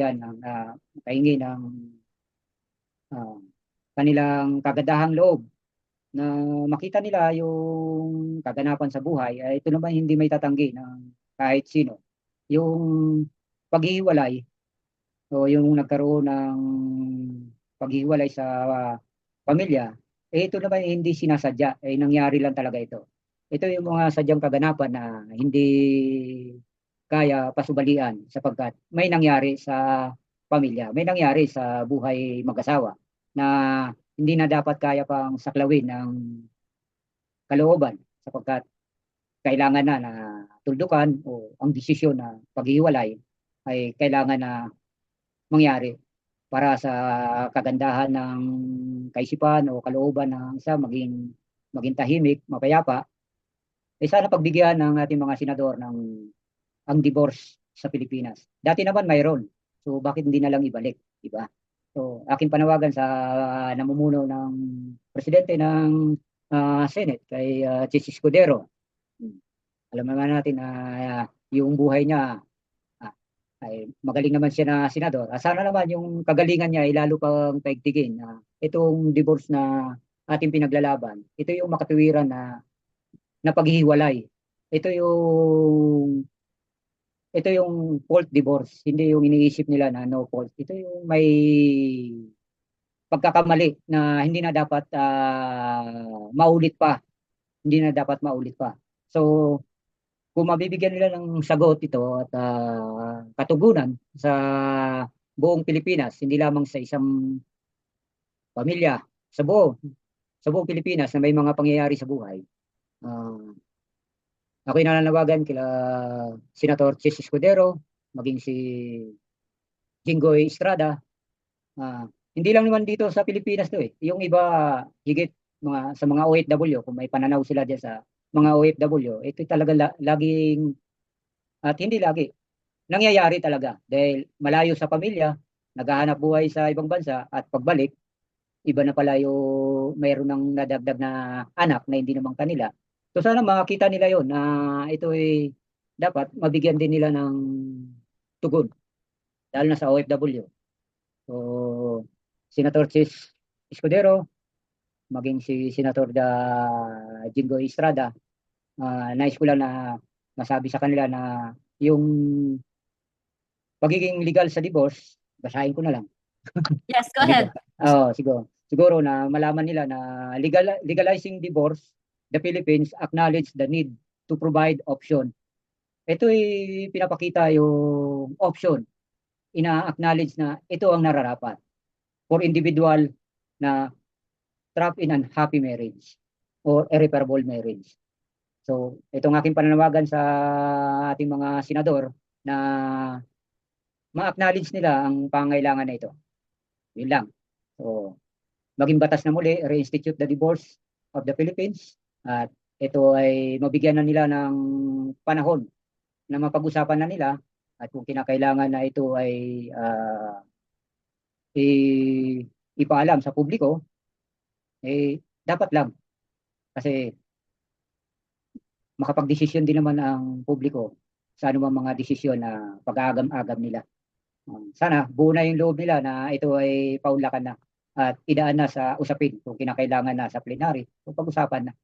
yan ang kahingi ng ah, kanilang kagandahang loob na makita nila yung kaganapan sa buhay. Ito naman hindi may tatanggi ng kahit sino. Yung paghihiwalay o yung nagkaroon ng paghihiwalay sa pamilya, ito naman hindi sinasadya, nangyari lang talaga ito. Ito yung mga sadyang kaganapan na hindi kaya pasubalian sapagkat may nangyari sa pamilya, may nangyari sa buhay mag-asawa na hindi na dapat kaya pang saklawin ng kalooban sapagkat kailangan na tuldukan o ang desisyon na paghihiwalay ay kailangan na mangyari para sa kagandahan ng kaisipan o kalooban ng isa maging tahimik, mapayapa. Sana pagbigyan ng ating mga senador ng ang divorce sa Pilipinas. Dati naman mayroon. So bakit hindi na lang ibalik, di ba? So aking panawagan sa namumuno ng presidente ng Senate kay Chis Escudero. Alam naman natin na yung buhay niya ay magaling naman siya na senador. Sana naman yung kagalingan niya ay lalo pang paigtigin na itong divorce na ating pinaglalaban. Ito yung makatuwiran na paghihiwalay. Ito yung ito yung fault divorce, hindi yung iniisip nila na no fault. Ito yung may pagkakamali na hindi na dapat maulit pa. Hindi na dapat maulit pa. So, kung mabibigyan nila ng sagot ito at katugunan sa buong Pilipinas, hindi lamang sa isang pamilya, sa buong Pilipinas na may mga pangyayari sa buhay. Ako'y nananawagan kila Senator Chis Escudero, maging si Jinggoy Estrada. Hindi lang naman dito sa Pilipinas to eh. Yung iba higit sa mga OFW, kung may pananaw sila diyan sa mga OFW, ito talaga laging at hindi lagi nangyayari talaga dahil malayo sa pamilya, naghahanap buhay sa ibang bansa at pagbalik iba na pala yung mayroon ng nadagdag na anak na hindi naman kanila. So sana makita nila yon na ito ay dapat mabigyan din nila ng tugon dahil na sa OFW. So Senator Chis Escudero, maging si Senator Jingo Estrada, nais ko lang na masabi sa kanila na yung pagiging legal sa divorce, basahin ko na lang. Yes, go ahead. Siguro na malaman nila na legalizing divorce, the Philippines acknowledge the need to provide option. Ito ay pinapakita yung option. Ina-acknowledge na ito ang nararapat for individual na trapped in unhappy marriage or irreparable marriage. So, itong aking pananawagan sa ating mga senador na ma-acknowledge nila ang pangailangan na ito. Yun lang. So, maging batas na muli, reinstitute the divorce of the Philippines at ito ay mabigyan na nila ng panahon na mapag-usapan na nila at kung kinakailangan na ito ay ipaalam sa publiko, dapat lang. Kasi makapag-desisyon din naman ang publiko sa anumang mga desisyon na pag-aagam-agam nila. Sana buo na yung loob nila na ito ay paunlakan na at idaan na sa usapin kung kinakailangan na sa plenary o pag-usapan na.